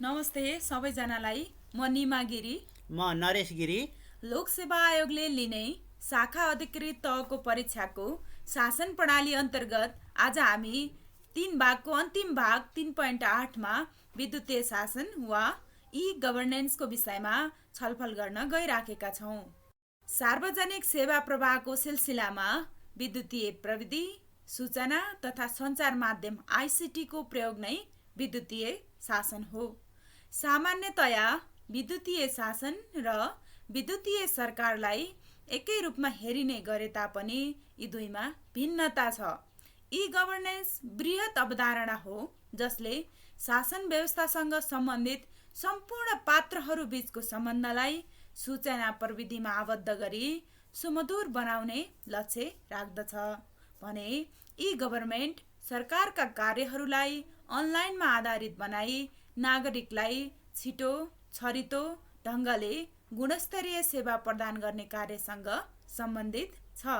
नमस्ते सबैजनालाई। म निमा गिरी। म नरेश गिरी। लोकसेवा आयोगले लिने शाखा अधिकृत तहको परीक्षाको शासन प्रणाली अन्तर्गत आज हामी 3 भागको अन्तिम भाग 3.8 मा विद्युतीय शासन वा ई गभर्नेन्सको विषयमा छलफल गर्न गइराखेका छौँ। सार्वजनिक सेवा प्रवाहको सिलसिलामा विद्युतीय प्रविधि, सूचना तथा सञ्चार माध्यम आइसिटीको प्रयोग नै विद्युतीय शासन हो। सामान्यतया विद्युतीय शासन र विद्युतीय सरकारलाई एकै रूपमा हेरिने गरे तापनि यी दुईमा भिन्नता छ। ई गभर्नेन्स बृहत अवधारणा हो जसले शासन व्यवस्थासँग सम्बन्धित सम्पूर्ण पात्रहरू बीचको सम्बन्धलाई सूचना प्रविधिमा आबद्ध गरी सुमधुर बनाउने लक्ष्य राख्दछ भने ई गभर्नमेन्ट सरकारका कार्यहरूलाई अनलाइनमा आधारित बनाई नागरिकलाई छिटो छरितो ढङ्गले गुणस्तरीय सेवा प्रदान गर्ने कार्यसँग सम्बन्धित छ।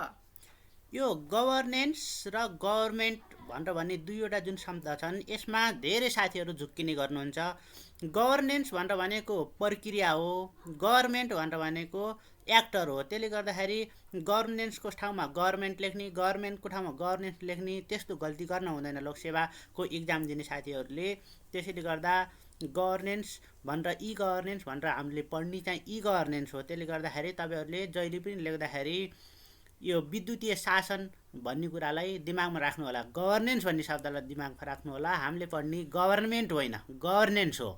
यो गभर्नेन्स र गभर्नमेन्ट भनेर भन्ने दुईवटा जुन शब्द छन् यसमा धेरै साथीहरू झुक्किने गर्नुहुन्छ। गभर्नेन्स भनेर भनेको प्रक्रिया हो, गभर्नमेन्ट भनेर भनेको एक्टर हो। त्यसले गर्दाखेरि गभर्नेन्सको ठाउँमा गभर्नमेन्ट लेख्ने, गभर्नमेन्टको ठाउँमा गभर्नेन्स लेख्ने त्यस्तो गल्ती गर्न हुँदैन लोकसेवाको इक्जाम दिने साथीहरूले। त्यसैले गर्दा गभर्नेन्स भनेर ई गभर्नेन्स भनेर हामीले पढ्ने चाहिँ ई गभर्नेन्स हो। त्यसले गर्दाखेरि तपाईँहरूले जहिले पनि लेख्दाखेरि यो विद्युतीय शासन भन्ने कुरालाई दिमागमा राख्नु होला। गभर्नेन्स भन्ने शब्दलाई दिमागमा राख्नु होला। हामीले पढ्ने गभर्नमेन्ट होइन, गभर्नेन्स हो।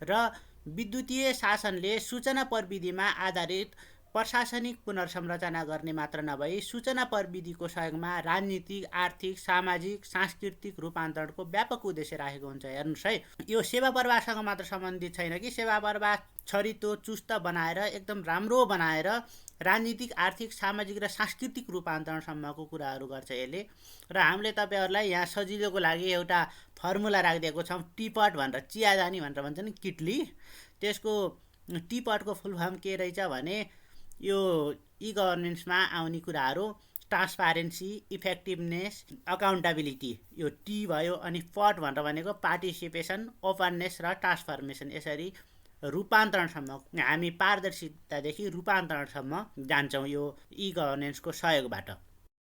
र विद्युतीय शासनले सूचना प्रविधिमा आधारित प्रशासनिक पुनर्संरचना गर्ने मात्र नभई सूचना प्रविधिको सहयोगमा राजनीतिक, आर्थिक, सामाजिक, सांस्कृतिक रूपान्तरणको व्यापक उद्देश्य राखेको हुन्छ। हेर्नुहोस् है, यो सेवा प्रवाहसँग मात्र सम्बन्धित छैन कि सेवा प्रवाह छरितो चुस्त बनाएर एकदम राम्रो बनाएर राजनीतिक, आर्थिक, सामाजिक र सांस्कृतिक रूपान्तरणसम्मको कुराहरू गर्छ यसले। र हामीले तपाईँहरूलाई यहाँ सजिलोको लागि एउटा फर्मुला राखिदिएको छौँ। टिपट भनेर, चियादानी भनेर भन्छ नि, किटली। त्यसको टिपटको फुल फर्म के रहेछ भने यो ई गभर्नेन्समा आउने कुराहरू ट्रान्सपारेन्सी, इफेक्टिभनेस, अकाउन्टेबिलिटी, यो टी भयो। अनि पट भनेर भनेको पार्टिसिपेसन, ओपननेस र ट्रान्सफर्मेसन। यसरी रूपान्तरणसम्म हामी पारदर्शितादेखि रूपान्तरणसम्म जान्छौँ यो ई गभर्नेन्सको सहयोगबाट।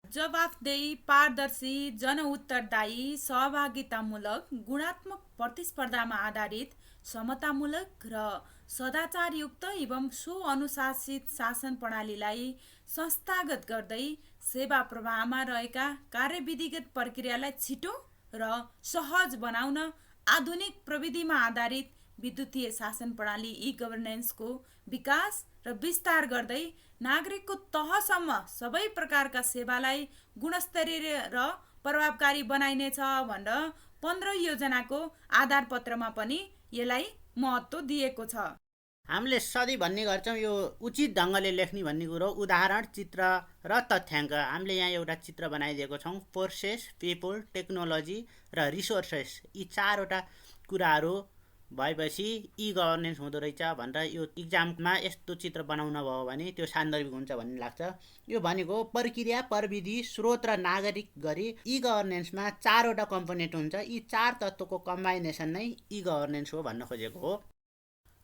जवाफदेही, पारदर्शी, जनउत्तरदायी, सहभागितामूलक, गुणात्मक प्रतिस्पर्धामा आधारित, समतामूलक र सदाचारयुक्त एवं सुअनुशासित शासन प्रणालीलाई संस्थागत गर्दै सेवा प्रवाहमा रहेका कार्यविधिगत प्रक्रियालाई छिटो र सहज बनाउन आधुनिक प्रविधिमा आधारित विद्युतीय शासन प्रणाली ई गभर्नेन्सको विकास र विस्तार गर्दै नागरिकको तहसम्म सबै प्रकारका सेवालाई गुणस्तरीय र प्रभावकारी बनाइनेछ भनेर 15 योजनाको आधारपत्रमा पनि यसलाई महत्त्व दिएको छ। हामीले सधैँ भन्ने गर्छौँ यो उचित ढङ्गले लेख्ने भन्ने कुरो उदाहरण, चित्र र तथ्याङ्क। हामीले यहाँ एउटा चित्र बनाइदिएको छौँ। फोर्सेस, पिपल, टेक्नोलोजी र रिसोर्सेस, यी चारवटा कुराहरू भएपछि ई गभर्नेन्स हुँदो रहेछ भनेर यो इक्जाममा यस्तो चित्र बनाउनु भयो भने त्यो सान्दर्भिक हुन्छ भन्ने लाग्छ। यो भनेको प्रक्रिया, प्रविधि, स्रोत र नागरिक गरी ई गभर्नेन्समा चारवटा कम्पोनेन्ट हुन्छ। यी चार तत्त्वको कम्बाइनेसन नै ई गभर्नेन्स हो भन्न खोजेको हो।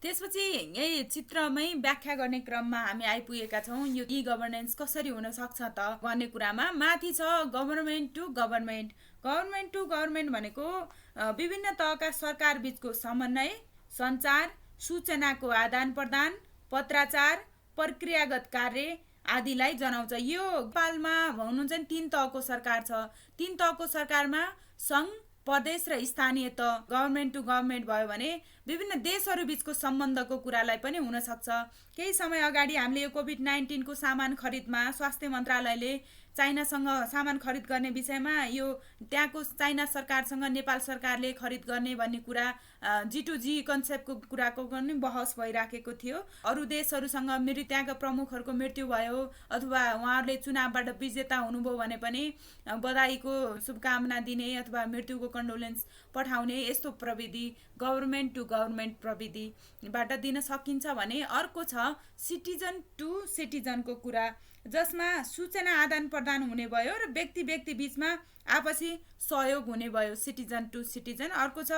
त्यसपछि यही चित्रमै व्याख्या गर्ने क्रममा हामी आइपुगेका छौँ। यो ई गभर्नेन्स कसरी हुन सक्छ त भन्ने कुरामा माथि छ government to government. Government to government भनेको विभिन्न तहका सरकार बीचको समन्वय, सञ्चार, सूचनाको आदान प्रदान, पत्राचार, प्रक्रियागत कार्य आदिलाई जनाउँछ। यो नेपालमा हुनुहुन्छ नि 3 तहको सरकार छ। 3 तहको सरकारमा सङ्घ, प्रदेश र स्थानीय तह। गभर्नमेन्ट टु गभर्नमेन्ट भयो भने विभिन्न देशहरू बीचको सम्बन्धको कुरालाई पनि हुन सक्छ। केही समय अगाडि हामीले यो कोभिड-19 को सामान खरिदमा स्वास्थ्य मन्त्रालयले चाइनासँग सामान खरिद गर्ने विषयमा यो त्यहाँको चाइना सरकारसँग नेपाल सरकारले खरिद गर्ने भन्ने कुरा G2G कन्सेप्टको कुराको पनि बहस भइराखेको थियो। अरू देशहरूसँग त्यहाँका प्रमुखहरूको मृत्यु भयो अथवा उहाँहरूले चुनावबाट विजेता हुनुभयो भने पनि बधाईको शुभकामना दिने अथवा मृत्युको कन्डोलेन्स पठाउने यस्तो प्रविधि गभर्नमेन्ट टु गभर्नमेन्ट प्रविधिबाट दिन सकिन्छ भने अर्को छ सिटिजन टु सिटिजनको कुरा, जसमा सूचना आदान प्रदान हुने भयो र व्यक्ति व्यक्ति बीचमा आपसी सहयोग हुने भयो, सिटिजन टु सिटिजन। अर्को छ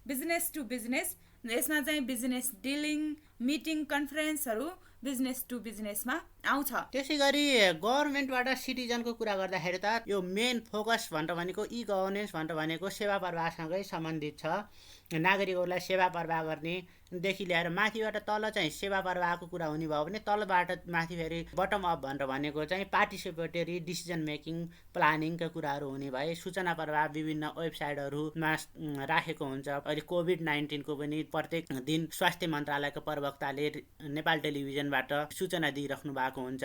बिजनेस टु बिजनेस, यसमा चाहिँ बिजनेस डिलिङ, मिटिङ, कन्फरेन्सहरू बिजनेस टु बिजनेसमा आउँछ। त्यसै गरी गभर्मेन्टबाट सिटिजनको कुरा गर्दाखेरि त यो मेन फोकस भनेको ई गभर्नेन्स भनेको सेवा प्रवाहसँगै सम्बन्धित छ। नागरिकहरूलाई सेवा प्रवाह गर्नेदेखि लिएर माथिबाट तल चाहिँ सेवा प्रवाहको कुरा हुने भयो भने तलबाट माथि फेरि बटम अप भनेको चाहिँ पार्टिसिपेटरी डिसिजन मेकिङ प्लानिङका कुराहरू हुने भए सूचना प्रवाह विभिन्न वेबसाइटहरूमा राखेको हुन्छ। अहिले कोभिड-19 को पनि प्रत्येक दिन स्वास्थ्य मन्त्रालयका प्रवक्ताले नेपाल टेलिभिजनबाट सूचना दिइराख्नु भएको हुन्छ।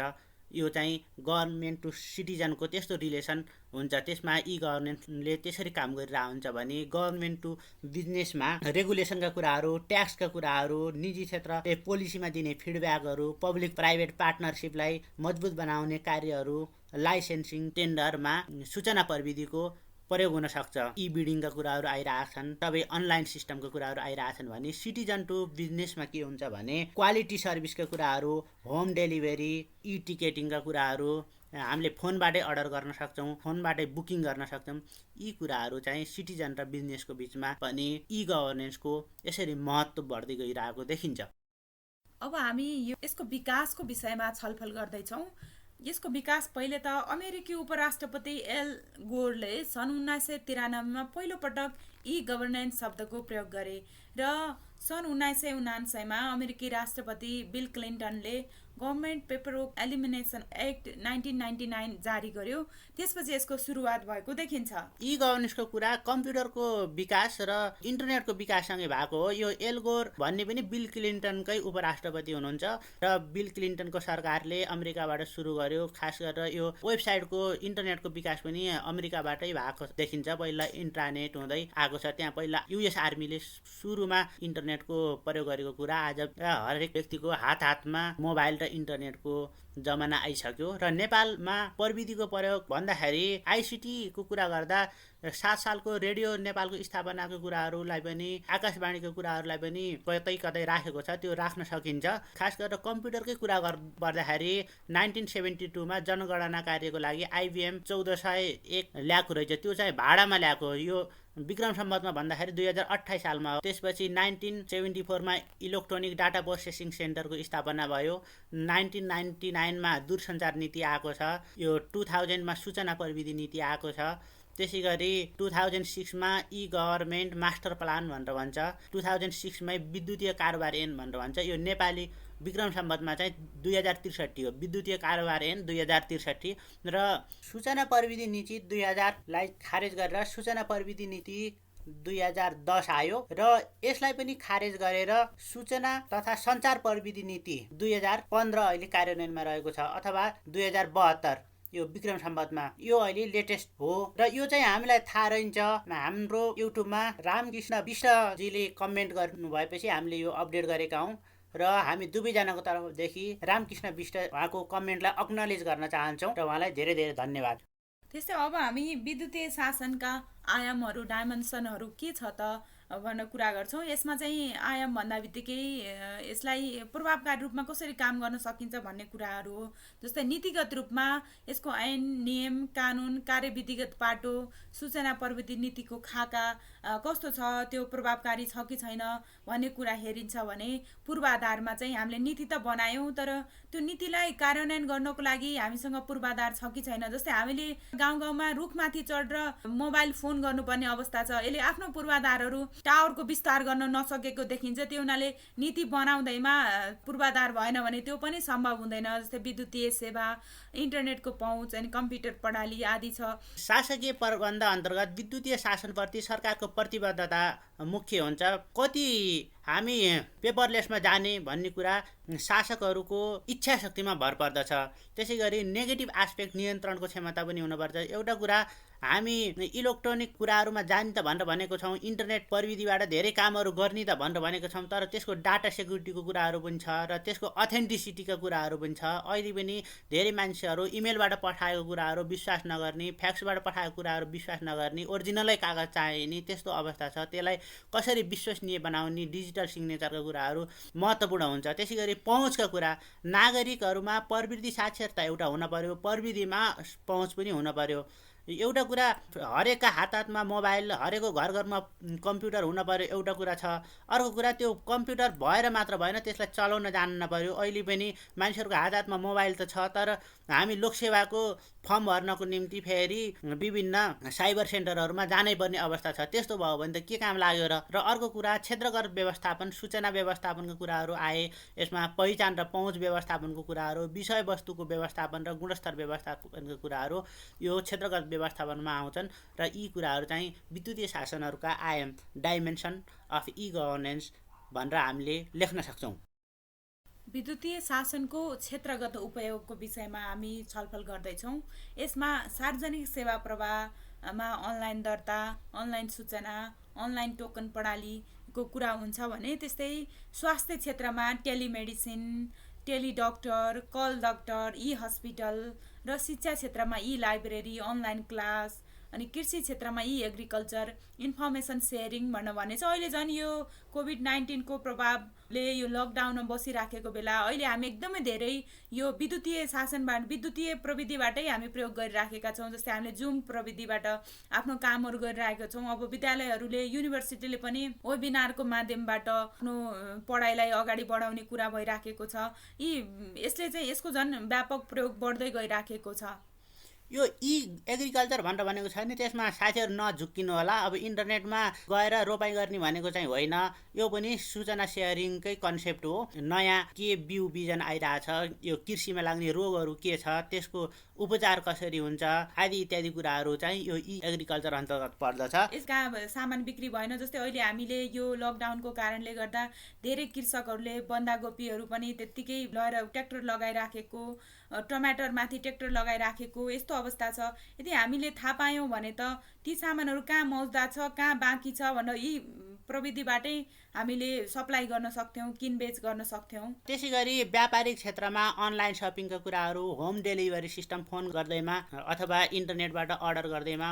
यो चाहिँ गभर्मेन्ट टु सिटिजनको त्यस्तो रिलेसन हुन्छ। त्यसमा ई गभर्नेन्सले त्यसरी काम गरिरहेको हुन्छ भने गभर्मेन्ट टु बिजनेसमा रेगुलेसनका कुराहरू, ट्याक्सका कुराहरू, निजी क्षेत्रले पोलिसीमा दिने फिडब्याकहरू, पब्लिक प्राइभेट पार्टनरसिपलाई मजबुत बनाउने कार्यहरू, लाइसेन्सिङ, टेन्डरमा सूचना प्रविधिको प्रयोग हुन सक्छ। ई बिडिङका कुराहरू आइरहेका छन्, सबै अनलाइन सिस्टमको कुराहरू आइरहेका छन् भने सिटिजन टु बिजनेसमा के हुन्छ भने क्वालिटी सर्भिसका कुराहरू, होम डेलिभरी, ई टिकेटिङका कुराहरू, हामीले फोनबाटै अर्डर गर्न सक्छौँ, फोनबाटै बुकिङ गर्न सक्छौँ। यी कुराहरू चाहिँ सिटिजन र बिजनेसको बिचमा पनि ई गभर्नेन्सको यसरी महत्त्व बढ्दै गइरहेको देखिन्छ। अब हामी यसको विकासको विषयमा छलफल गर्दैछौँ। यसको विकास पहिले त अमेरिकी उपराष्ट्रपति एल गोरले सन् 1993 पहिलोपटक ई गभर्नेन्स शब्दको प्रयोग गरे र सन् 1979 अमेरिकी राष्ट्रपति बिल क्लिन्टनले गभर्मेन्ट पेपरवर्क एलिमिनेसन एक्ट 1999 जारी गर्यो। त्यसपछि यसको सुरुवात भएको देखिन्छ। ई गभर्नेन्सको कुरा कम्प्युटरको विकास र इन्टरनेटको विकाससँगै भएको हो। यो एल गोर भन्ने पनि बिल क्लिन्टनकै उपराष्ट्रपति हुनुहुन्छ र बिल क्लिन्टनको सरकारले अमेरिकाबाट सुरु गर्यो। खास गरेर यो वेबसाइटको इन्टरनेटको विकास पनि अमेरिकाबाटै भएको देखिन्छ। पहिला इन्ट्रानेट हुँदै आएको छ। त्यहाँ पहिला युएस आर्मीले सुरुमा इन्टरनेटको प्रयोग गरेको कुरा आज हरेक व्यक्तिको हातमा मोबाइल र इन्टरनेटको जमाना आइसक्यो। र नेपालमा प्रविधिको प्रयोग भन्दाखेरि आइसिटीको कुरा गर्दा 7 सालको रेडियो नेपालको स्थापनाको कुराहरूलाई पनि, आकाशवाणीको कुराहरूलाई पनि कतै कतै राखेको छ, त्यो राख्न सकिन्छ। खास गरेर कम्प्युटरकै कुरा गर्दाखेरि 1972 मा जनगणना कार्यको लागि आइबिएम 1401 ल्याएको रहेछ। त्यो चाहिँ भाडामा ल्याएको हो। यो विक्रम सम्वतमा भन्दाखेरि 2028 सालमा हो। त्यसपछि 1974 मा इलेक्ट्रोनिक डाटा प्रोसेसिङ सेन्टरको स्थापना भयो। 1999 मा दूरसञ्चार नीति आएको छ। यो 2000 मा सूचना प्रविधि नीति आएको छ। त्यसै गरी 2006 मा ई गभर्मेन्ट मास्टर प्लान भनेर भन्छ। 2006 मै विद्युतीय कारोबार ऐन भनेर भन्छ। यो नेपाली विक्रम सम्वतमा चाहिँ 2063 हो। विद्युतीय कारोबार ऐन 2063 र सूचना प्रविधि नीति 2000 लाई खारेज गरेर सूचना प्रविधि नीति 2010 आयो र यसलाई पनि खारेज गरेर सूचना तथा सञ्चार प्रविधि नीति 2015 अहिले कार्यान्वयनमा रहेको छ, अथवा 2072 यो विक्रम सम्वतमा। यो अहिले लेटेस्ट हो र यो चाहिँ हामीलाई थाहा रहन्छ। हाम्रो युट्युबमा रामकृष्ण विष्टजीले कमेन्ट गर्नु भएपछि हामीले यो अपडेट गरेका हौँ र हामी दुवैजनाको तर्फदेखि रामकृष्ण विष्ट उहाँको कमेन्टलाई एक्नोलेज गर्न चाहन्छौँ र उहाँलाई धेरै धेरै धन्यवाद। त्यस्तै अब हामी विद्युतीय शासनका आयामहरू, डाइमेन्सनहरू के छ त भनेर कुरा गर्छौँ। यसमा चाहिँ आयाम भन्दा बित्तिकै यसलाई प्रभावकारी रूपमा कसरी काम गर्न सकिन्छ भन्ने कुराहरू हो। जस्तै नीतिगत रूपमा यसको ऐन, नियम, कानुन, कार्यविधिगत पाटो, सूचना प्रविधि नीतिको खाका कस्तो छ, त्यो प्रभावकारी छ कि छैन भन्ने कुरा हेरिन्छ भने पूर्वाधारमा चाहिँ हामीले नीति त बनायौँ, तर त्यो नीतिलाई कार्यान्वयन गर्नको लागि हामीसँग पूर्वाधार छ कि छैन। जस्तै हामीले गाउँ गाउँमा रुखमाथि चढेर मोबाइल फोन गर्नुपर्ने अवस्था छ। यसले आफ्नो पूर्वाधारहरू, टावरको विस्तार गर्न नसकेको देखिन्छ। त्यो हुनाले नीति बनाउँदैमा पूर्वाधार भएन भने त्यो पनि सम्भव हुँदैन। जस्तै विद्युतीय सेवा, इन्टरनेटको पहुँच अनि कम्प्युटर प्रणाली आदि छ। शासकीय प्रबन्ध अन्तर्गत विद्युतीय शासनप्रति सरकारको प्रतिबद्धता मुख्य हुन्छ। कति हामी पेपरलेसमा जाने भन्ने कुरा शासकहरूको इच्छा शक्तिमा भर पर्दछ। त्यसै गरी नेगेटिभ एस्पेक्ट नियन्त्रणको क्षमता पनि हुनुपर्छ। एउटा कुरा हामी इलेक्ट्रोनिक कुराहरूमा जाने त भनेर भनेको छौँ, इन्टरनेट प्रविधिबाट धेरै कामहरू गर्ने त भनेर भनेको छौँ, तर त्यसको डाटा सेक्युरिटीको कुराहरू पनि छ र त्यसको अथेन्टिसिटीका कुराहरू पनि छ। अहिले पनि धेरै मान्छेहरू इमेलबाट पठाएको कुराहरू विश्वास नगर्ने, फ्याक्सबाट पठाएको कुराहरू विश्वास नगर्ने, ओरिजिनलै कागज चाहिने त्यस्तो अवस्था छ। त्यसलाई कसरी विश्वसनीय बनाउने, डिजिटल सिग्नेचरका कुराहरू महत्त्वपूर्ण हुन्छ। त्यसै गरी पहुँचका कुरा, नागरिकहरूमा प्रविधि साक्षरता एउटा हुन पर्यो, प्रविधिमा पहुँच पनि हुन पर्यो। एउटा कुरा हरेकका हातमा मोबाइल, हरेकको घर घरमा कम्प्युटर हुन पर्यो एउटा कुरा छ। अर्को कुरा त्यो कम्प्युटर भएर मात्र भएन, त्यसलाई चलाउन जान्न पर्यो। अहिले पनि मानिसहरूको हातमा मोबाइल त छ, तर हामी लोकसेवाको फर्म भर्नको निम्ति फेरि विभिन्न साइबर सेन्टरहरूमा जानै पर्ने अवस्था छ। त्यस्तो भयो भने त के काम लाग्यो र? र अर्को कुरा क्षेत्रगत व्यवस्थापन, सूचना व्यवस्थापनका कुराहरू आए। यसमा पहिचान र पहुँच व्यवस्थापनको कुराहरू, विषयवस्तुको व्यवस्थापन र गुणस्तर व्यवस्थापनका कुराहरू यो क्षेत्रगत व्यवस्थापनमा आउँछन्। र यी कुराहरू चाहिँ विद्युतीय शासनहरूका आयाम, डाइमेन्सन अफ ई गभर्नेन्स भनेर हामीले लेख्न सक्छौँ। विद्युतीय शासनको क्षेत्रगत उपयोगको विषयमा हामी छलफल गर्दैछौँ। यसमा सार्वजनिक सेवा प्रवाहमा अनलाइन दर्ता, अनलाइन सूचना, अनलाइन टोकन प्रणालीको कुरा हुन्छ भने, त्यस्तै स्वास्थ्य क्षेत्रमा टेलिमेडिसिन, टेलिडक्टर, कल डक्टर, ई हस्पिटल र शिक्षा क्षेत्रमा ई लाइब्रेरी, अनलाइन क्लास, अनि कृषि क्षेत्रमा ई एग्रिकल्चर, इन्फर्मेसन सेयरिङ भने चाहिँ अहिले झन् यो कोभिड-19को प्रभावले यो लकडाउनमा बसिराखेको बेला अहिले हामी एकदमै धेरै यो विद्युतीय शासनबाट, विद्युतीय प्रविधिबाटै हामी प्रयोग गरिराखेका छौँ। जस्तै हामीले जुम प्रविधिबाट आफ्नो कामहरू गरिरहेका छौँ। अब विद्यालयहरूले, युनिभर्सिटीले पनि वेबिनारको माध्यमबाट आफ्नो पढाइलाई अगाडि बढाउने कुरा भइराखेको छ। यसले चाहिँ यसको झन् व्यापक प्रयोग बढ्दै गइराखेको छ। यो ई एग्रिकल्चर भनेर भनेको छ नि, त्यसमा साथीहरू नझुक्किनु होला। अब इन्टरनेटमा गएर रोपाइ गर्ने भनेको चाहिँ होइन, यो पनि सूचना सेयरिङकै कन्सेप्ट हो। नयाँ के बिउ बिजन आइरहेछ, यो कृषिमा लाग्ने रोगहरू के छ, त्यसको उपचार कसरी हुन्छ आदि इत्यादि कुराहरू चाहिँ यो ई एग्रिकल्चर अन्तर्गत पर्दछ। यसका सामान बिक्री भएन। जस्तै अहिले हामीले यो लकडाउनको कारणले गर्दा धेरै कृषकहरूले बन्दाकोपीहरू पनि त्यत्तिकै लगेर ट्र्याक्टर लगाइराखेको, टमाटरमाथि ट्र्याक्टर लगाइराखेको यस्तो अवस्था छ। यदि हामीले थाहा पायौँ भने त ती सामानहरू कहाँ मौजदा छ, कहाँ बाँकी छ भनेर यी प्रविधिबाटै हामीले सप्लाई गर्न सक्थ्यौँ, किनबेच गर्न सक्थ्यौँ। त्यसै गरी व्यापारिक क्षेत्रमा अनलाइन सपिङका कुराहरू, होम डेलिभरी सिस्टम फोन गर्दैमा अथवा इन्टरनेटबाट अर्डर गर्दैमा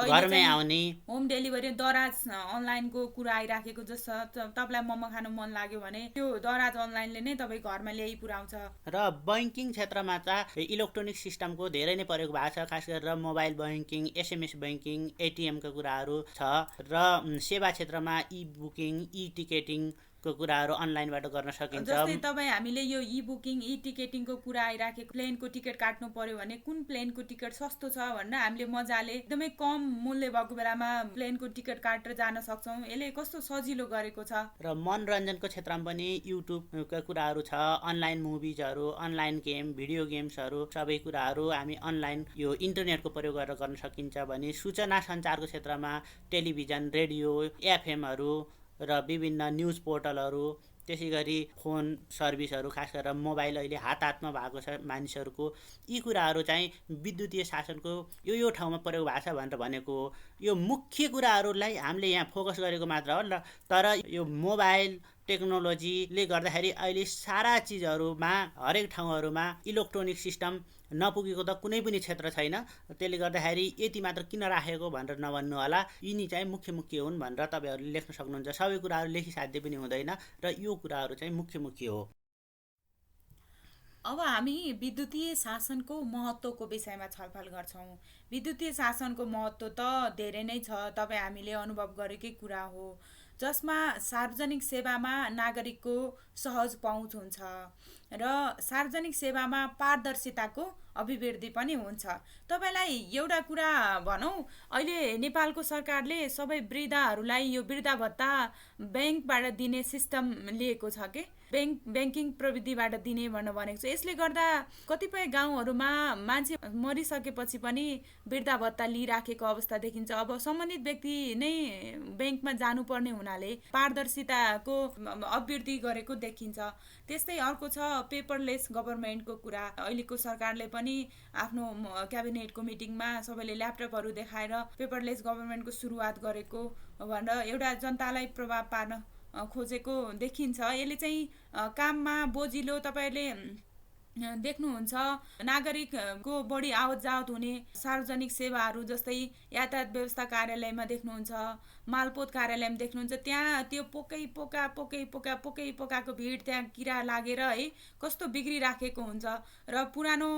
घरमै आउने, होम डेलिभरी, दराज अनलाइनको कुरा आइराखेको। जस्तो तपाईँलाई मोमो खानु मन लाग्यो भने त्यो दराज अनलाइनले नै तपाईँ घरमा ल्याइ पुर्याउँछ। र बैंकिङ क्षेत्रमा चाहिँ इलेक्ट्रोनिक सिस्टमको धेरै नै प्रयोग भएको छ। खास गरेर मोबाइल बैंकिङ, एसएमएस बैंकिङ, एटिएमका कुराहरू छ। र सेवा क्षेत्रमा ई बुकिङ, ई टिकेटिङको कुराहरू अनलाइनबाट गर्न सकिन्छ। जस्तै तपाईँ हामीले यो ई बुकिङ, ई टिकेटिङको कुरा आइराखेको, प्लेनको टिकट काट्नु पर्यो भने कुन प्लेनको टिकट सस्तो छ भनेर हामीले मजाले एकदमै कम मूल्य भएको बेलामा प्लेनको टिकट काटेर जान सक्छौँ। यसले कस्तो सजिलो गरेको छ। र मनोरञ्जनको क्षेत्रमा पनि युट्युबका कुराहरू छ, अनलाइन मुभिजहरू, अनलाइन गेम, भिडियो गेम्सहरू, सबै कुराहरू हामी अनलाइन यो इन्टरनेटको प्रयोग गरेर गर्न सकिन्छ भने, सूचना सञ्चारको क्षेत्रमा टेलिभिजन, रेडियो, एफएमहरू र विभिन्न न्युज पोर्टलहरू, त्यसै गरी फोन सर्भिसहरू, खास गरेर मोबाइल अहिले हातमा भएको छ मानिसहरूको, यी कुराहरू चाहिँ विद्युतीय शासनको यो ठाउँमा प्रयोग भएको छ भनेर भनेको हो। यो मुख्य कुराहरूलाई हामीले यहाँ फोकस गरेको मात्र हो। तर यो मोबाइल टेक्नोलोजीले गर्दाखेरि अहिले सारा चिजहरूमा, हरेक ठाउँहरूमा इलेक्ट्रोनिक सिस्टम नपुगेको त कुनै पनि क्षेत्र छैन। त्यसले गर्दाखेरि यति मात्र किन राखेको भनेर नभन्नु होला। यिनी चाहिँ मुख्य हुन् भनेर तपाईँहरूले लेख्न सक्नुहुन्छ। सबै कुराहरू लेखिसाध्य पनि हुँदैन र यो कुराहरू चाहिँ मुख्य हो। अब हामी विद्युतीय शासनको महत्त्वको विषयमा छलफल गर्छौँ। विद्युतीय शासनको महत्त्व त धेरै नै छ, तपाईँ हामीले अनुभव गरेकै कुरा हो। जसमा सार्वजनिक सेवामा नागरिकको सहज पहुँच हुन्छ र सार्वजनिक सेवामा पारदर्शिताको अभिवृद्धि पनि हुन्छ। तपाईँलाई एउटा कुरा भनौँ, अहिले नेपालको सरकारले सबै वृद्धाहरूलाई यो वृद्धा भत्ता ब्याङ्कबाट दिने सिस्टम लिएको छ के, ब्याङ्किङ प्रविधिबाट दिने भनेर भनेको छ। यसले गर्दा कतिपय गाउँहरूमा मान्छे मरिसकेपछि पनि वृद्धा भत्ता लिइराखेको अवस्था देखिन्छ। अब सम्बन्धित व्यक्ति नै ब्याङ्कमा जानुपर्ने हुनाले पारदर्शिताको अभिवृद्धि गरेको देखिन्छ। त्यस्तै अर्को छ पेपरलेस गभर्मेन्टको कुरा। अहिलेको सरकारले पनि आफ्नो क्याबिनेटको मिटिङमा सबैले ल्यापटपहरू देखाएर पेपरलेस गभर्मेन्टको सुरुवात गरेको भनेर एउटा जनतालाई प्रभाव पार्न खोजेको देखिन्छ। यसले चाहिँ काममा बोजिलो, तपाईँले देख्नुहुन्छ नागरिकको बढी आवत जावत हुने सार्वजनिक सेवाहरू जस्तै यातायात व्यवस्था कार्यालयमा देख्नुहुन्छ, मालपोत कार्यालयमा देख्नुहुन्छ, त्यहाँ त्यो पोकाको भिड, त्यहाँ किरा लागेर है कस्तो बिग्रिराखेको हुन्छ र पुरानो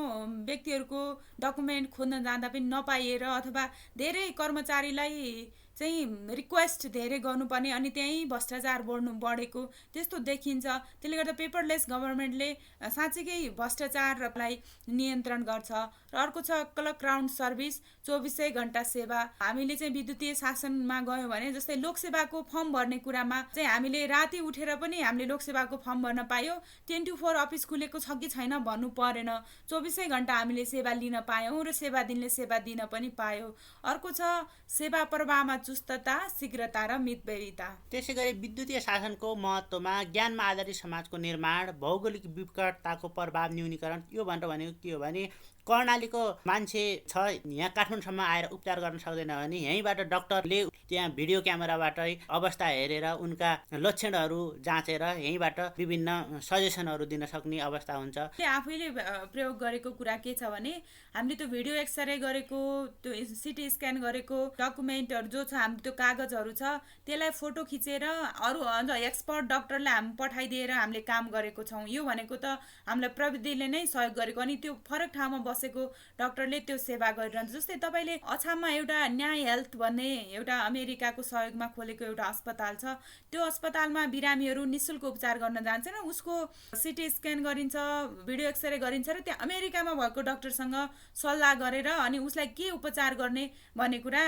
व्यक्तिहरूको डकुमेन्ट खोज्न जाँदा पनि नपाइएर अथवा धेरै कर्मचारीलाई चाहिँ रिक्वेस्ट धेरै गर्नुपर्ने अनि त्यहीँ भ्रष्टाचार बढेको त्यस्तो देखिन्छ। त्यसले गर्दा पेपरलेस गभर्मेन्टले साँच्चीकै भ्रष्टाचारलाई नियन्त्रण गर्छ। र अर्को छ क्लर्क क्राउन सर्भिस, 24 घण्टा सेवा। हामीले चाहिँ विद्युतीय शासनमा गयौँ भने जस्तै लोकसेवाको फर्म भर्ने कुरामा चाहिँ हामीले राति उठेर पनि हामीले लोकसेवाको फर्म भर्न पायौँ। 24 अफिस खुलेको छ कि छैन भन्नु परेन, 24 घण्टा हामीले सेवा लिन पायौँ र सेवा दिनले सेवा दिन पनि पायौँ। अर्को छ सेवा प्रवाहमा चुस्तता, शीघ्रता र मितव्ययिता। त्यसै गरी विद्युतीय शासनको महत्त्वमा ज्ञानमा आधारित समाजको निर्माण, भौगोलिक विकटताको प्रभाव न्यूनीकरण। यो भनेको के हो भने कर्णालीको मान्छे छ यहाँ काठमाडौँसम्म आएर उपचार गर्न सक्दैन भने यहीँबाट डाक्टरले त्यहाँ भिडियो क्यामेराबाटै अवस्था हेरेर उनका लक्षणहरू जाँचेर यहीँबाट विभिन्न सजेसनहरू दिन सक्ने अवस्था हुन्छ। आफैले प्रयोग गरेको कुरा के छ भने हामीले त्यो भिडियो एक्सरे गरेको, त्यो सिटी स्क्यान गरेको डकुमेन्टहरू जो छ, हाम्रो त्यो कागजहरू छ, त्यसलाई फोटो खिचेर अरू अझ एक्सपर्ट डक्टरलाई हामी पठाइदिएर हामीले काम गरेको छौँ। यो भनेको त हामीलाई प्रविधिले नै सहयोग गरेको, अनि त्यो फरक ठाउँमा बसेको डक्टरले त्यो सेवा गरिरहन्छ। जस्तै तपाईँले अछाममा एउटा न्याय हेल्थ भन्ने एउटा अमेरिकाको सहयोगमा खोलेको एउटा अस्पताल छ, त्यो अस्पतालमा बिरामीहरू निःशुल्क उपचार गर्न जान्छन्, उसको सिटी स्क्यान गरिन्छ, भिडियो एक्सरे गरिन्छ र त्यहाँ अमेरिकामा भएको डक्टरसँग सल्लाह गरेर अनि उसलाई के उपचार गर्ने भन्ने कुरा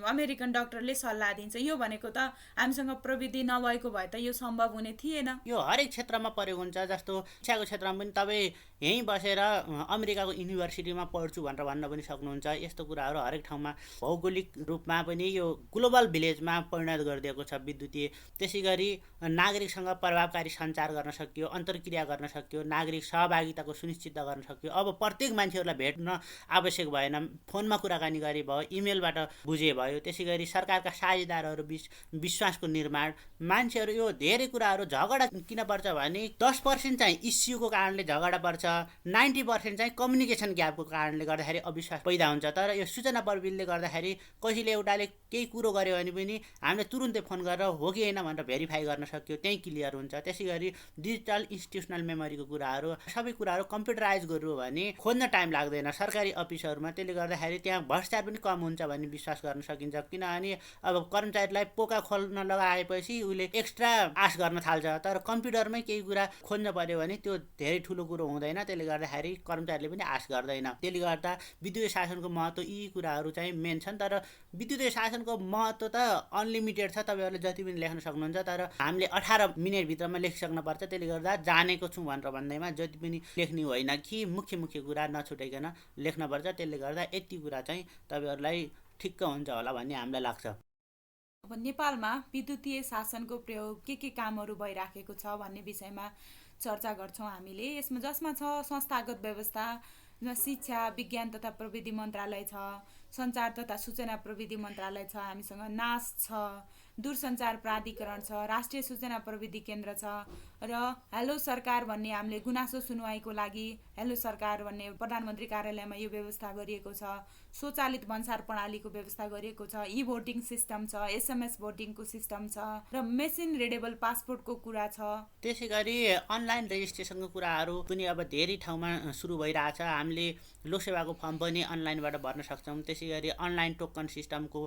अमेरिकन डक्टरले सल्लाह दिन्छ। यो भनेको त हामीसँग प्रविधि नभएको भए त यो सम्भव हुने थिएन। यो हरेक क्षेत्रमा प्रयोग हुन्छ। जस्तो शिक्षाको क्षेत्रमा पनि तपाईँ यहीँ बसेर अमेरिकाको युनिभर्सिटीमा पढ्छु भनेर भन्न पनि सक्नुहुन्छ। यस्तो कुराहरू हरेक ठाउँमा भौगोलिक रूपमा पनि यो ग्लोबल भिलेजमा परिणत गरिदिएको छ विद्युतीय। त्यसै गरी नागरिकसँग प्रभावकारी सञ्चार गर्न सकियो, अन्तर्क्रिया गर्न सकियो, नागरिक सहभागिताको सुनिश्चित गर्न सकियो। अब प्रत्येक मान्छेहरूलाई भेट्न आवश्यक भएन, फोनमा कुराकानी गरे भयो, इमेलबाट बुझे भयो। त्यसै गरी सरकारका साझेदारहरू बिच विश्वासको निर्माण। मान्छेहरू यो धेरै कुराहरू झगडा किन पर्छ भने 10% चाहिँ इस्युको कारणले झगडा पर्छ, 90% चाहिँ कम्युनिकेसन ग्यापको कारणले गर्दाखेरि अविश्वास पैदा हुन्छ। तर यो सूचना प्रविधिले गर्दाखेरि कसैले एउटाले केही कुरो गर्यो भने पनि हामीले तुरुन्तै फोन गरेर हो कि होइन भनेर भेरिफाई गर्न सक्यो, त्यही क्लियर हुन्छ। त्यसै गरी डिजिटल इन्स्टिट्युसनल मेमोरीको कुराहरू, सबै कुराहरू कम्प्युटराइज गर्यो भने खोज्न टाइम लाग्दैन सरकारी अफिसहरूमा। त्यसले गर्दाखेरि त्यहाँ भ्रष्टाचार पनि कम हुन्छ भन्ने विश्वास गर्न सकिन्छ। किनभने अब कर्मचारीलाई पोका खोल्न लगाएपछि उसले एक्स्ट्रा आश गर्न थाल्छ, तर कम्प्युटरमै केही कुरा खोज्न पर्यो भने त्यो धेरै ठुलो कुरो हुँदैन। त्यसले गर्दाखेरि कर्मचारीले पनि आश गर्दैन। त्यसले गर्दा विद्युतीय शासनको महत्त्व यी कुराहरू चाहिँ मेन छन्। तर विद्युतीय शासनको महत्त्व त अनलिमिटेड छ, तपाईँहरूले जति पनि लेख्न सक्नुहुन्छ। तर हामीले 18 मिनेटभित्रमा लेखिसक्न पर्छ। त्यसले गर्दा जानेको छु भनेर भन्दैमा जति पनि लेख्ने होइन कि मुख्य कुरा नछुटाइकन लेख्नुपर्छ। त्यसले गर्दा यति कुरा चाहिँ तपाईँहरूलाई ठिक्क हुन्छ होला भन्ने हामीलाई लाग्छ। अब नेपालमा विद्युतीय शासनको प्रयोग के कामहरू भइराखेको छ भन्ने विषयमा चर्चा गर्छौँ हामीले। यसमा जसमा छ संस्थागत व्यवस्था, शिक्षा, विज्ञान तथा प्रविधि मन्त्रालय छ, सञ्चार तथा सूचना प्रविधि मन्त्रालय छ, हामीसँग नास छ, दूरसञ्चार प्राधिकरण छ, राष्ट्रिय सूचना प्रविधि केन्द्र छ र हेलो सरकार भन्ने हामीले गुनासो सुनवाईको लागि हेलो सरकार भन्ने प्रधानमन्त्री कार्यालयमा यो व्यवस्था गरिएको छ। स्वचालित भन्सार प्रणालीको व्यवस्था गरिएको छ, ई भोटिङ सिस्टम छ, SMS भोटिङको सिस्टम छ र मेसिन रिडेबल पासपोर्टको कुरा छ। त्यसै गरी अनलाइन रेजिस्ट्रेसनको कुराहरू पनि अब धेरै ठाउँमा सुरु भइरहेछ। हामीले लोकसेवाको फर्म पनि अनलाइनबाट भर्न सक्छौँ। त्यसै गरी अनलाइन टोकन सिस्टमको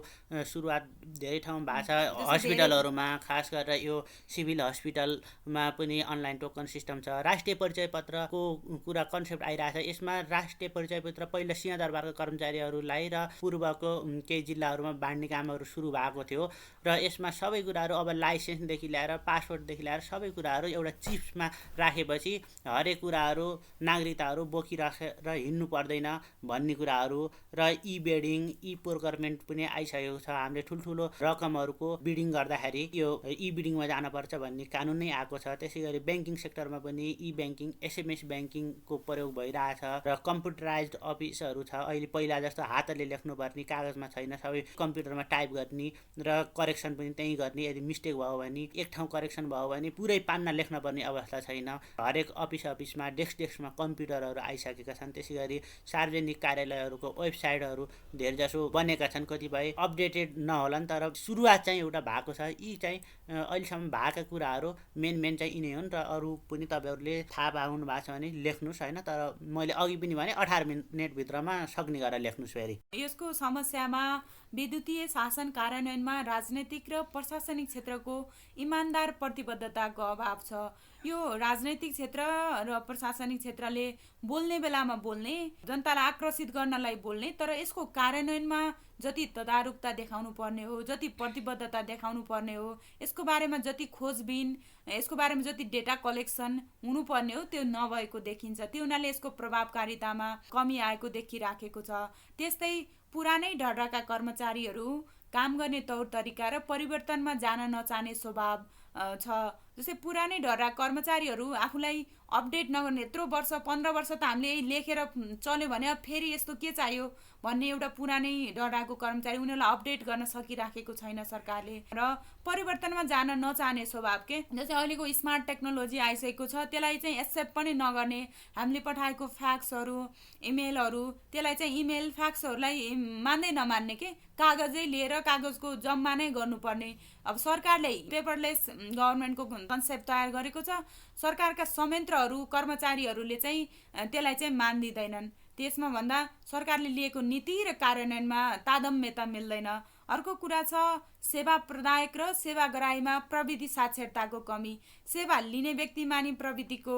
सुरुवात धेरै ठाउँमा भएको छ। हस्पिटलहरूमा खास गरेर यो सिभिल हस्पिटलमा पनि अनलाइन टोकन सिस्टम छ। राष्ट्रिय परिचय पत्रको कुरा कन्सेप्ट आइरहेछ। यसमा राष्ट्रिय परिचय पत्र पहिला सिंहदरबारका कर्मचारीहरूलाई र पूर्वको केही जिल्लाहरूमा बाँड्ने कामहरू सुरु भएको थियो र यसमा सबै कुराहरू अब लाइसेन्सदेखि ल्याएर पासपोर्टदेखि ल्याएर सबै कुराहरू एउटा चिप्समा राखेपछि हरेक कुराहरू नागरिकताहरू बोकिराखेर हिँड्नु पर्दैन भन्ने कुराहरू र ई बेडिङ, ई प्रोक्योरमेन्ट पनि आइसकेको छ। हामीले ठुल्ठुलो रकमहरूको बिडिङ गर्दाखेरि यो ई बिडिङमा जानुपर्छ भन्ने कानुन नै आएको छ। त्यसै गरी ब्याङ्किङ सेक्टरमा पनि ई ब्याङ्किङ, SMS ब्याङ्किङको प्रयोग भइरहेछ र कम्प्युटराइज्ड अफिसहरू छ। अहिले पहिला जस्तो हातले लेख्नुपर्ने, कागजमा छैन, सबै कम्प्युटरमा टाइप गर्ने र करेक्सन पनि त्यहीँ गर्ने। यदि मिस्टेक भयो भने एक ठाउँ करेक्सन भयो भने पुरै पान्ना लेख्नुपर्ने अवस्था छैन। हरेक अफिसमा डेस्कमा कम्प्युटरहरू आइसकेका छन्। त्यसै गरी सार्वजनिक कार्यालयहरूको वेबसाइटहरू धेरैजसो बनेका छन्। कतिपय अपडेटेड नहोलान् तर सुरुवात चाहिँ एउटा भएको छ। यी चाहिँ अहिलेसम्म भएका कुराहरू मेन चाहिँ यिनै हुन् र अरू पनि तपाईँहरूले थाहा पाउनु भएको छ भने लेख्नुहोस् होइन। तर मैले अघि पनि भने 18 मिनेटभित्रमा सक्ने गरेर लेख्नुहोस्। फेरि यसको समस्यामा विद्युतीय शासन कार्यान्वयनमा राजनैतिक र प्रशासनिक क्षेत्रको इमान्दार प्रतिबद्धताको अभाव छ। यो राजनैतिक क्षेत्र र प्रशासनिक क्षेत्रले बोल्ने बेलामा बोल्ने, जनतालाई आकर्षित गर्नलाई बोल्ने, तर यसको कार्यान्वयनमा जति तदारुकता देखाउनु पर्ने हो, जति प्रतिबद्धता देखाउनु पर्ने हो, यसको बारेमा जति खोजबिन, यसको बारेमा जति डेटा कलेक्सन हुनुपर्ने हो त्यो नभएको देखिन्छ। त्यो हुनाले यसको प्रभावकारितामा कमी आएको देखिराखेको छ। त्यस्तै पुरानै ढड्राका कर्मचारीहरू काम गर्ने तौर तरिका र परिवर्तनमा जान नचाहने स्वभाव छ। जस्तै पुरानै ढड्रा कर्मचारीहरू आफूलाई अपडेट नगर्ने, यत्रो वर्ष 15 वर्ष त हामीले यही लेखेर चल्यो भने अब फेरि यस्तो के चाहियो भन्ने एउटा पुरानै ढड्राको कर्मचारी, उनीहरूलाई अपडेट गर्न सकिराखेको छैन सरकारले र परिवर्तनमा जान नचाहने स्वभाव के। जस्तै अहिलेको स्मार्ट टेक्नोलोजी आइसकेको छ, त्यसलाई चाहिँ एक्सेप्ट पनि नगर्ने, हामीले पठाएको फ्याक्सहरू, इमेलहरू, त्यसलाई चाहिँ इमेल फ्याक्सहरूलाई मान्दै नमान्ने के, कागजै लिएर कागजको जम्मा नै गर्नुपर्ने। अब सरकारले पेपरलेस गभर्मेन्टको कन्सेप्ट तयार गरेको छ, सरकारका संयन्त्रहरू कर्मचारीहरूले चाहिँ त्यसलाई चाहिँ मान्दिँदैनन्। त्यसमा भन्दा सरकारले लिएको नीति र कार्यान्वयनमा तादम्यता मिल्दैन। अर्को कुरा छ सेवा प्रदायक र सेवाग्राहीमा प्रविधि साक्षरताको कमी। सेवा लिने व्यक्तिमा नि प्रविधिको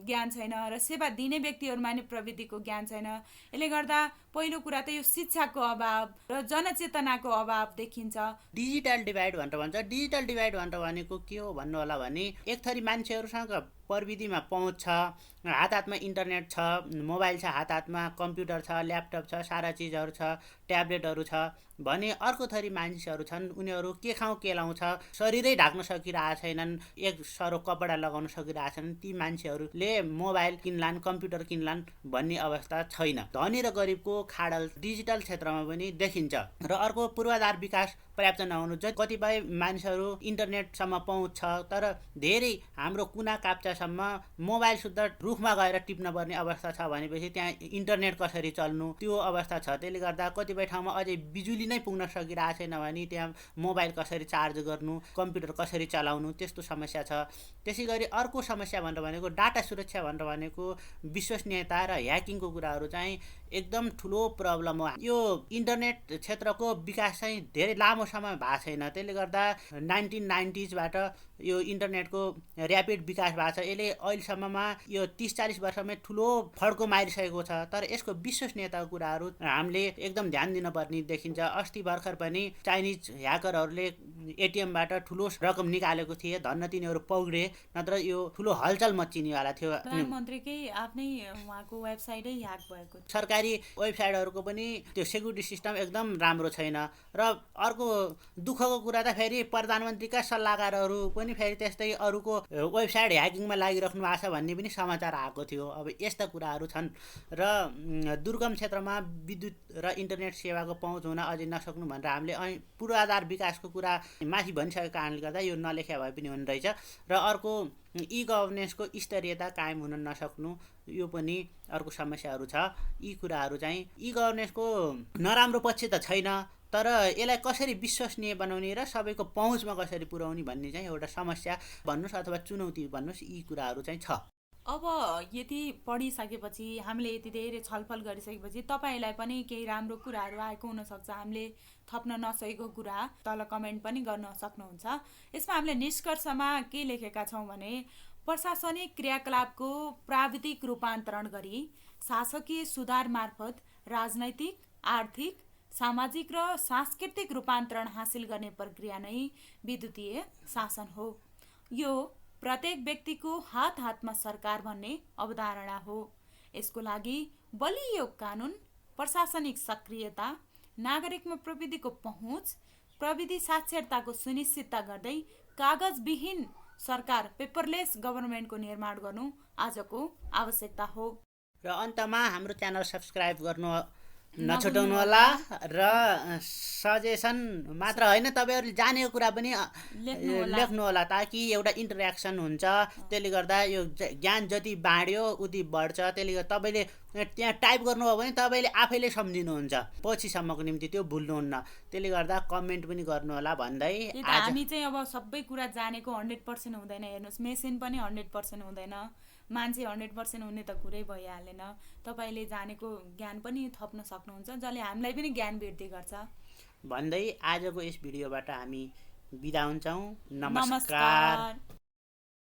ज्ञान छैन र सेवा दिने व्यक्तिहरूमा नि प्रविधिको ज्ञान छैन। यसले गर्दा पहिलो कुरा त यो शिक्षाको अभाव र जनचेतनाको अभाव देखिन्छ। डिजिटल डिभाइड भनेर भन्छ। डिजिटल डिभाइड भनेर भनेको के हो भन्नु होला भने एक थरी मान्छेहरूसँग प्रविधिमा पहुँच छ, हातमा इन्टरनेट छ, मोबाइल छ, हातमा कम्प्युटर छ, ल्यापटप छ, सारा चिजहरू छ, ट्याब्लेटहरू छ भने अर्को थरी मानिसहरू छन्, उनीहरू के खाउँ के लाउँछ, शरीरै ढाक्न सकिरहेको छैनन्, एक सरो कपडा लगाउन सकिरहेको छैनन्। ती मान्छेहरूले मोबाइल किन्लान्, कम्प्युटर किन्लान् भन्ने अवस्था छैन। धनी र गरिबको खाडल डिजिटल क्षेत्रमा पनि देखिन्छ। र अर्को पूर्वाधार विकास पर्याप्त नहुनु। कतिपय मानिसहरू इन्टरनेटसम्म पहुँच छ तर धेरै हाम्रो कुना काप्चासम्म मोबाइल शुद्ध रुखमा गएर टिप्न पर्ने अवस्था छ भनेपछि त्यहाँ इन्टरनेट कसरी चल्नु त्यो अवस्था छ। त्यसले गर्दा कतिपय ठाउँमा अझै बिजुली नै पुग्न सकिरहेको छैन भने त्यहाँ मोबाइल कसरी चार्ज गर्नु, कम्प्युटर कसरी चलाउनु, त्यस्तो समस्या छ। त्यसै गरी अर्को समस्या भनेर भनेको डाटा सुरक्षा भनेर भनेको विश्वसनीयता र ह्याकिङको कुराहरू चाहिँ एकदम ठुलो प्रब्लम हो। यो इन्टरनेट क्षेत्रको विकास चाहिँ धेरै लामो समय भएको छैन। त्यसले गर्दा 1990sबाट यो इन्टरनेटको ऱ्यापिड विकास भएको छ। यसले अहिलेसम्ममा यो 30-40 वर्षमै ठुलो फड्को मारिसकेको छ। तर यसको विश्वसनीयताको कुराहरू हामीले एकदम ध्यान दिनुपर्ने देखिन्छ। अस्ति भर्खर पनि चाइनिज ह्याकरहरूले एटिएमबाट ठुलो रकम निकालेको थिए, धन्न तिनीहरू पौडे, नत्र यो ठुलो हलचल मच्चिनेवाला थियो। प्रधानमन्त्रीकै आफ्नै उहाँको वेबसाइटै ह्याक भएको। सरकारी वेबसाइटहरूको पनि त्यो सेक्युरिटी सिस्टम एकदम राम्रो छैन। र अर्को दुःखको कुरा त फेरि प्रधानमन्त्रीका सल्लाहकारहरू पनि फेरि त्यस्तै अरूको वेबसाइट ह्याकिङमा लागिराख्नु भएको छ भन्ने पनि समाचार आएको थियो। अब यस्ता कुराहरू छन्। र दुर्गम क्षेत्रमा विद्युत र इन्टरनेट सेवाको पहुँच हुन अझै नसक्नु भनेर हामीले पूर्वाधार विकासको कुरा माथि भनिसकेको कारणले गर्दा यो नलेख्या भए पनि हुने रहेछ। र अर्को ई गभर्नेन्सको स्तरीयता कायम हुन नसक्नु यो पनि अर्को समस्याहरू छ। यी कुराहरू चाहिँ ई गभर्नेन्सको नराम्रो पक्ष त छैन, तर यसलाई कसरी विश्वसनीय बनाउने र सबैको पहुँचमा कसरी पुर्याउने भन्ने चाहिँ एउटा समस्या भन्नुहोस् अथवा चुनौती भन्नुहोस्, यी कुराहरू चाहिँ छ। अब यति पढिसकेपछि, हामीले यति धेरै छलफल गरिसकेपछि तपाईँलाई पनि केही राम्रो कुराहरू आएको हुनसक्छ। हामीले थप्न नसकेको कुरा तल कमेन्ट पनि गर्न सक्नुहुन्छ। यसमा हामीले निष्कर्षमा के लेखेका छौँ भने प्रशासनिक क्रियाकलापको प्राविधिक रूपान्तरण गरी शासकीय सुधार मार्फत राजनैतिक, आर्थिक, सामाजिक र सांस्कृतिक रूपान्तरण हासिल गर्ने प्रक्रिया नै विद्युतीय शासन हो। यो प्रत्येक व्यक्तिको हात हातमा सरकार भन्ने अवधारणा हो। यसको लागि बलियो कानुन, प्रशासनिक सक्रियता, नागरिकमा प्रविधिको पहुँच, प्रविधि साक्षरताको सुनिश्चितता गर्दै कागजविहीन सरकार, पेपरलेस गभर्नमेन्टको निर्माण गर्नु आजको आवश्यकता हो। र अन्तमा हाम्रो च्यानल सब्सक्राइब गर्नु नछुटाउनु होला र सजेसन मात्र होइन तपाईँहरूले जानेको कुरा पनि लेख्नु होला ताकि एउटा इन्टरेक्सन हुन्छ त्यसले गर्दा यो ज्ञान जति बाँड्यो उति बढ्छ त्यसले गर्दा तपाईँले त्यहाँ टाइप गर्नुभयो भने तपाईँले आफैले सम्झिनुहुन्छ पछिसम्मको निम्ति त्यो भुल्नुहुन्न त्यसले गर्दा कमेन्ट पनि गर्नु होला भन्दै हामी चाहिँ अब सबै कुरा जानेको 100% हुँदैन हेर्नुहोस् मेसिन पनि 100% हुँदैन मान्छे 100% हुने त कुरै भइहालेन तपाईँले जानेको ज्ञान पनि थप्न सक्नुहुन्छ जसले हामीलाई पनि ज्ञान वृद्धि गर्छ भन्दै आजको यस भिडियोबाट हामी बिदा हुन्छौँ नमस्कार